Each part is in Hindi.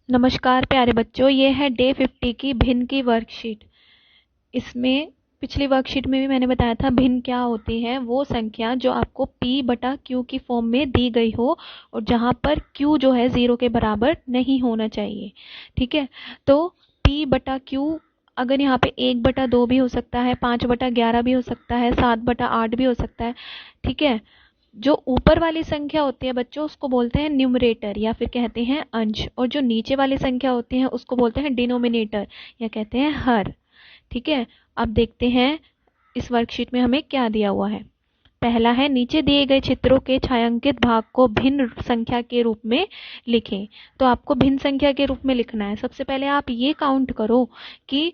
नमस्कार प्यारे बच्चों, ये है डे 50 की भिन्न की वर्कशीट। इसमें पिछली वर्कशीट में भी मैंने बताया था भिन्न क्या होती है। वो संख्या जो आपको p बटा q की फॉर्म में दी गई हो और जहाँ पर q जो है 0 के बराबर नहीं होना चाहिए। ठीक है, तो p बटा q अगर यहाँ पे 1/2 भी हो सकता है, 5/11 भी हो सकता है, 7/8 भी हो सकता है। ठीक है, जो ऊपर वाली संख्या होती है बच्चों उसको बोलते हैं न्यूमरेटर या फिर कहते हैं अंश, और जो नीचे वाली संख्या होती है उसको बोलते हैं डिनोमिनेटर या कहते हैं हर। ठीक है, अब देखते हैं इस वर्कशीट में हमें क्या दिया हुआ है। पहला है, नीचे दिए गए चित्रों के छायांकित भाग को भिन्न संख्या के रूप में लिखें। तो आपको भिन्न संख्या के रूप में लिखना है। सबसे पहले आप ये काउंट करो कि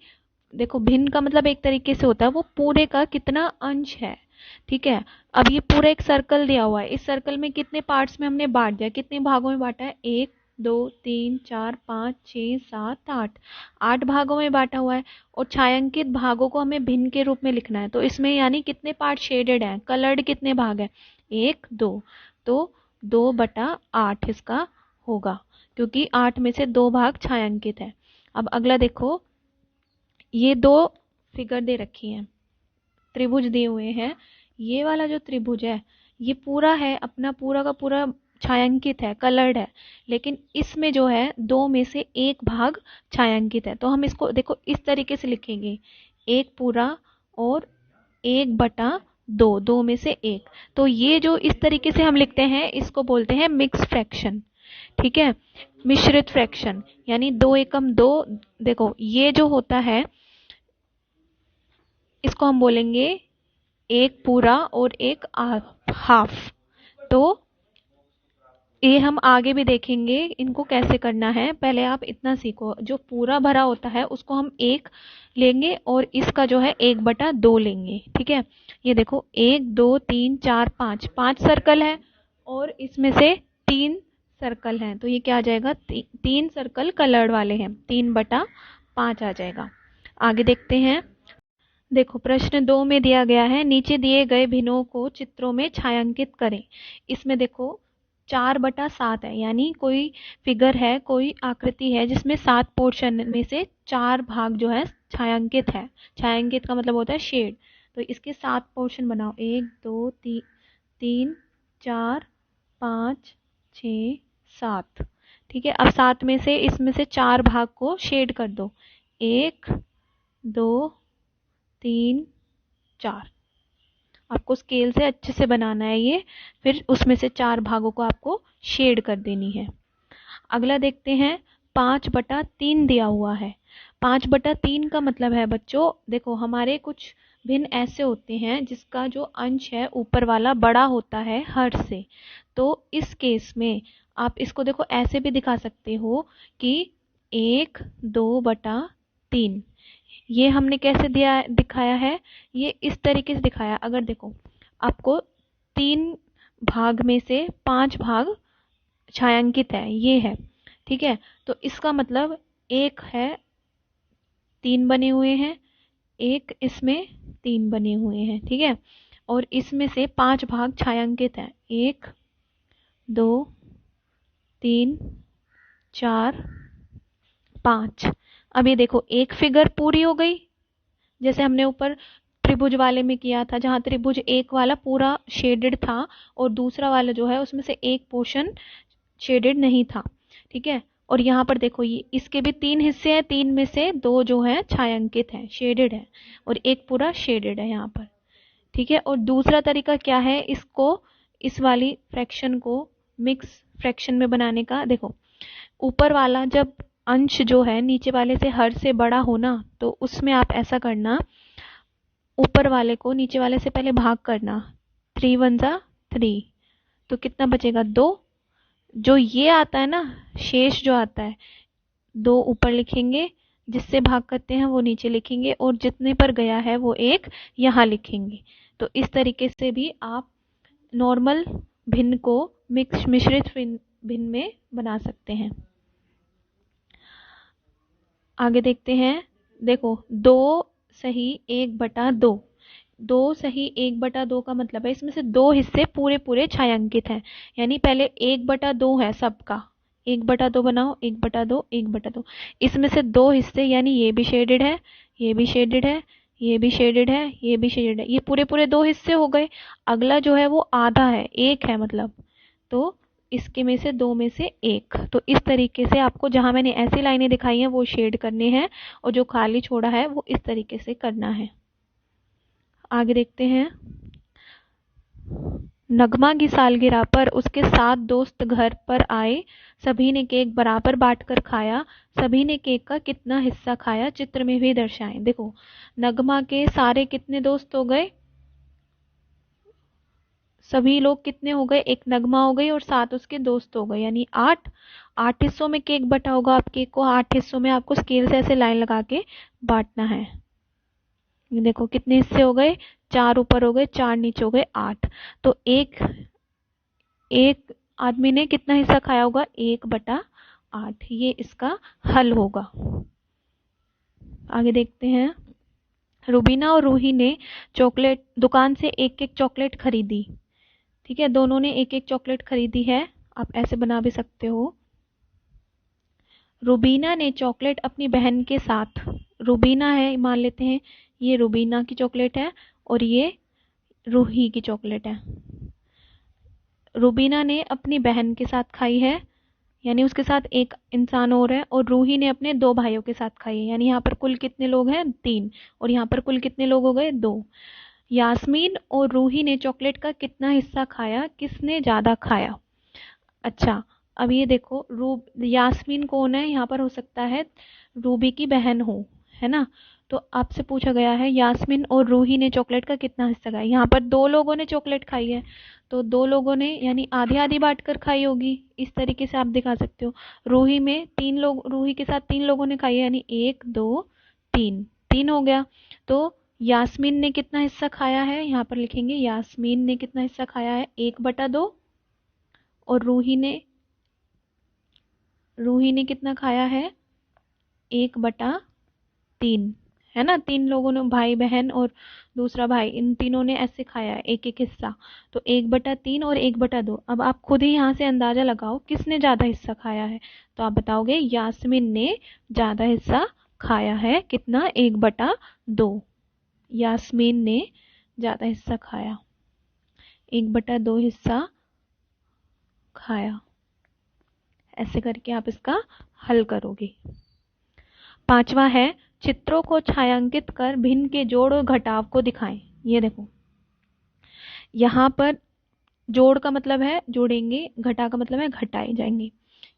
देखो भिन्न का मतलब एक तरीके से होता है वो पूरे का कितना अंश है। ठीक है, अब ये पूरा एक सर्कल दिया हुआ है। इस सर्कल में कितने पार्ट्स में हमने बांट दिया, कितने भागों में बांटा है, 1 2 3 4 5 6 7 8 8 भागों में बांटा हुआ है। और छायांकित भागों को हमें भिन्न के रूप में लिखना है। तो इसमें यानी कितने पार्ट शेडेड हैं, कलर्ड कितने भाग हैं, 1 2। तो 2/8 इसका होगा, क्योंकि 8 में से 2 भाग छायांकित है। अब अगला देखो, ये दो फिगर दे रखी हैं, त्रिभुज दिए हुए हैं। ये वाला जो त्रिभुज है ये पूरा है अपना पूरा का पूरा छायांकित है, कलर्ड है। लेकिन इसमें जो है 2 में से 1 भाग छायांकित है। तो हम इसको देखो इस तरीके से लिखेंगे, 1 पूरा और 1/2, 2 में से 1। तो ये जो इस तरीके से हम लिखते हैं इसको बोलते हैं मिक्स फ्रैक्शन। ठीक है, मिश्रित फ्रैक्शन यानी 2 एकम 2। देखो ये जो होता है इसको हम बोलेंगे 1 पूरा और 1 हाफ। तो ये हम आगे भी देखेंगे इनको कैसे करना है। पहले आप इतना सीखो, जो पूरा भरा होता है उसको हम 1 लेंगे और इसका जो है 1/2 लेंगे। ठीक है, ये देखो 1 2 3 4 5 5 सर्कल है और इसमें से 3 सर्कल हैं। तो ये क्या आ जाएगा, 3 सर्कल कलर्ड वाले हैं, 3/5 आ जाएगा। आगे देखते हैं। देखो प्रश्न 2 में दिया गया है, नीचे दिए गए भिन्नों को चित्रों में छायांकित करें। इसमें देखो 4/7 है, यानी कोई फिगर है, कोई आकृति है जिसमें 7 पोर्शन में से 4 भाग जो है छायांकित है। छायांकित का मतलब होता है शेड। तो इसके 7 पोर्शन बनाओ, 1 2 3 4 5 6 7। ठीक है, अब 7 में से इसमें से 4 भाग को शेड कर दो, 1 2 3 4। आपको स्केल से अच्छे से बनाना है ये, फिर उसमें से 4 भागों को आपको शेड कर देनी है। अगला देखते हैं, 5/3 दिया हुआ है। 5/3 का मतलब है बच्चों, देखो हमारे कुछ भिन्न ऐसे होते हैं जिसका जो अंश है ऊपर वाला बड़ा होता है हर से। तो इस केस में आप इसको देखो ऐसे भी दिखा सकते हो कि 1 2/3। ये हमने कैसे दिया दिखाया है, ये इस तरीके से दिखाया। अगर देखो आपको 3 भाग में से 5 भाग छायांकित है, ये है। ठीक है, तो इसका मतलब एक है 3 बने हुए हैं, एक इसमें 3 बने हुए हैं। ठीक है, और इसमें से 5 भाग छायांकित है, 1 2 3 4 5। अब ये देखो एक फिगर पूरी हो गई, जैसे हमने ऊपर त्रिभुज वाले में किया था, जहां त्रिभुज एक वाला पूरा शेडेड था और दूसरा वाला जो है उसमें से एक पोर्शन शेडेड नहीं था। ठीक है, और यहाँ पर देखो ये इसके भी 3 हिस्से हैं, 3 में से 2 जो है छायांकित है, शेडेड है, और एक पूरा शेडेड है यहाँ पर। ठीक है, और दूसरा तरीका क्या है, इसको इस वाली फ्रैक्शन को मिक्स फ्रैक्शन में बनाने का। देखो ऊपर वाला जब अंश जो है नीचे वाले से हर से बड़ा होना, तो उसमें आप ऐसा करना, ऊपर वाले को नीचे वाले से पहले भाग करना, 3 1 जा 3, तो कितना बचेगा 2। जो ये आता है ना शेष जो आता है, 2 ऊपर लिखेंगे, जिससे भाग करते हैं वो नीचे लिखेंगे, और जितने पर गया है वो 1 यहाँ लिखेंगे। तो इस तरीके से भी आप नॉर्मल भिन्न को मिश्रित भिन्न में बना सकते हैं। आगे देखते हैं। देखो 2 सही 1/2, 2 सही 1/2 का मतलब है इसमें से 2 हिस्से पूरे पूरे छायांकित हैं, यानी पहले 1/2 है सबका, 1/2 बनाओ, 1/2, 1/2। इसमें से दो हिस्से यानी ये भी शेडेड है, ये भी शेडेड है, ये भी शेडेड है, ये भी शेडेड है, ये पूरे पूरे दो हिस्से हो गए। अगला जो है वो आधा है, एक है मतलब, तो इसके में से दो में से एक। तो इस तरीके से आपको जहां मैंने ऐसी लाइनें दिखाई हैं वो शेड करने हैं, और जो खाली छोड़ा है वो इस तरीके से करना है। आगे देखते हैं। नगमा की सालगिरह पर उसके 7 दोस्त घर पर आए, सभी ने केक बराबर बांटकर खाया, सभी ने केक का कितना हिस्सा खाया चित्र में भी दर्शाएं। देखो, नगमा के सारे कितने दोस्त हो गए, सभी लोग कितने हो गए, एक नगमा हो गई और 7 उसके दोस्त हो गए, यानी 8। 8 हिस्सों में केक बटा होगा। आप केक को 8 हिस्सों में आपको स्केल से ऐसे लाइन लगा के बांटना है। ये देखो कितने हिस्से हो गए, 4 ऊपर हो गए, 4 नीचे हो गए, 8। तो एक एक आदमी ने कितना हिस्सा खाया होगा, 1/8। ये इसका हल होगा। आगे देखते हैं। रुबीना और रूही ने चॉकलेट दुकान से एक एक चॉकलेट खरीदी। ठीक है, दोनों ने एक एक चॉकलेट खरीदी है। आप ऐसे बना भी सकते हो। रुबीना ने चॉकलेट अपनी बहन के साथ, रुबीना है मान लेते हैं, ये रुबीना की चॉकलेट है और ये रूही की चॉकलेट है। रुबीना ने अपनी बहन के साथ खाई है, यानी उसके साथ एक इंसान और है, और रूही ने अपने 2 भाइयों के साथ खाई है, यानी यहाँ पर कुल कितने लोग हैं, 3। और यहाँ पर कुल कितने लोग हो गए, 2। यास्मीन और रूही ने चॉकलेट का कितना हिस्सा खाया, किसने ज्यादा खाया। अच्छा, अब ये देखो, यास्मीन कौन है, यहाँ पर हो सकता है रूबी की बहन हो, है ना। तो आपसे पूछा गया है यास्मीन और रूही ने चॉकलेट का कितना हिस्सा खाया। यहाँ पर 2 लोगों ने चॉकलेट खाई है, तो 2 लोगों ने यानी आधी आधी बांट कर खाई होगी। इस तरीके से आप दिखा सकते हो। रूही में 3 लोग, रूही के साथ 3 लोगों ने खाई है, यानी 1 2 3, 3 हो गया। तो यास्मीन ने कितना हिस्सा खाया है, यहाँ पर लिखेंगे यास्मीन ने कितना हिस्सा खाया है, 1/2। और रूही ने कितना खाया है, 1/3, है ना। 3 लोगों ने, भाई बहन और दूसरा भाई, इन तीनों ने ऐसे खाया है एक एक हिस्सा। तो 1/3 और 1/2। अब आप खुद ही यहाँ से अंदाजा लगाओ किसने ज्यादा हिस्सा खाया है। तो आप बताओगे यास्मीन ने ज्यादा हिस्सा खाया है, कितना, 1/2। यास्मीन ने ज्यादा हिस्सा खाया, 1/2 हिस्सा खाया। ऐसे करके आप इसका हल करोगे। 5वां है, चित्रों को छायांकित कर भिन्न के जोड़ और घटाव को दिखाएं। ये देखो, यहाँ पर जोड़ का मतलब है जोड़ेंगे, घटा का मतलब है घटाए जाएंगे।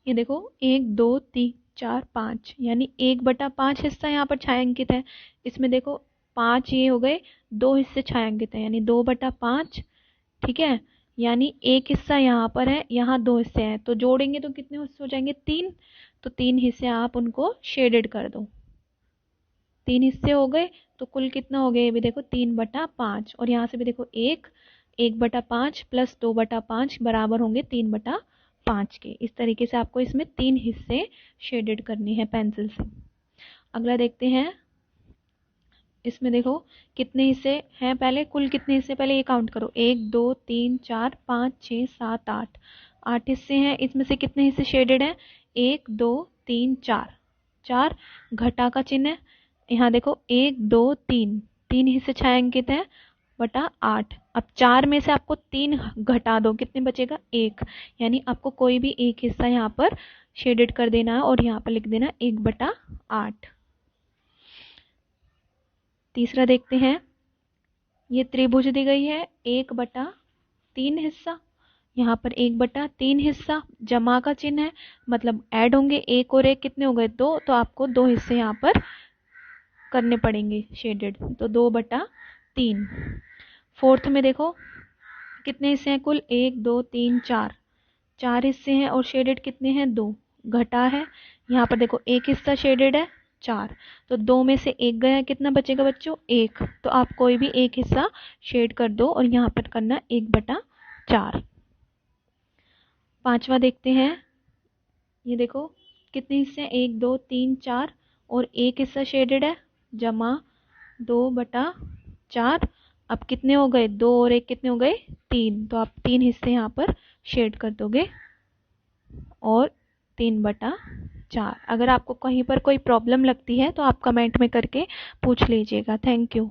ये देखो 1 2 3 4 5, यानी 1/5 हिस्सा यहाँ पर छायांकित है। इसमें देखो 5 ये हो गए, 2 हिस्से छायांकित है, यानी 2/5। ठीक है, यानी एक हिस्सा यहाँ पर है, यहाँ 2 हिस्से हैं, तो जोड़ेंगे तो कितने हिस्से हो जाएंगे, 3। तो 3 हिस्से आप उनको शेडेड कर दो। 3 हिस्से हो गए, तो कुल कितना हो गया, ये भी देखो 3/5। और यहाँ से भी देखो 1/5 प्लस 2/5 बराबर होंगे 3/5 के। इस तरीके से आपको इसमें 3 हिस्से शेडेड करने हैं पेंसिल से। अगला देखते हैं। इसमें देखो कितने हिस्से हैं, पहले कुल कितने हिस्से, पहले ये काउंट करो, 1 2 3 4 5 6 7 8, 8 हिस्से हैं। इसमें से कितने हिस्से शेडेड हैं, 1 2 3 4, 4 घटा का चिन्ह है। यहाँ देखो 1 2 3, 3 हिस्से छायांकित हैं बटा 8। अब 4 में से आपको 3 घटा दो, कितने बचेगा, 1। यानी आपको कोई भी एक हिस्सा यहाँ पर शेडेड कर देना है और यहाँ पर लिख देना 1/8। तीसरा देखते हैं। ये त्रिभुज दी गई है, 1/3 हिस्सा, यहाँ पर 1/3 हिस्सा, जमा का चिन्ह है, मतलब ऐड होंगे, 1 और 1 कितने हो गए, 2। तो आपको 2 हिस्से यहाँ पर करने पड़ेंगे शेडेड, तो 2/3। फोर्थ में देखो कितने हिस्से हैं कुल, 1 2 3 4, 4 हिस्से हैं और शेडेड कितने हैं, 2। घटा है, यहाँ पर देखो एक हिस्सा शेडेड है, 4। तो 2 में से 1 गया, कितना बचेगा बच्चों, 1। तो आप कोई भी एक हिस्सा शेड कर दो और यहाँ पर करना 1/4। 5वां देखते हैं। ये देखो कितने हिस्से हैं, 1 2 3 4 और एक हिस्सा शेडेड है, जमा 2/4। अब कितने हो गए, 2 और 1 कितने हो गए, 3। तो आप 3 हिस्से यहाँ पर शेड कर दोगे और 3/4। अगर आपको कहीं पर कोई प्रॉब्लम लगती है तो आप कमेंट में करके पूछ लीजिएगा। Thank you.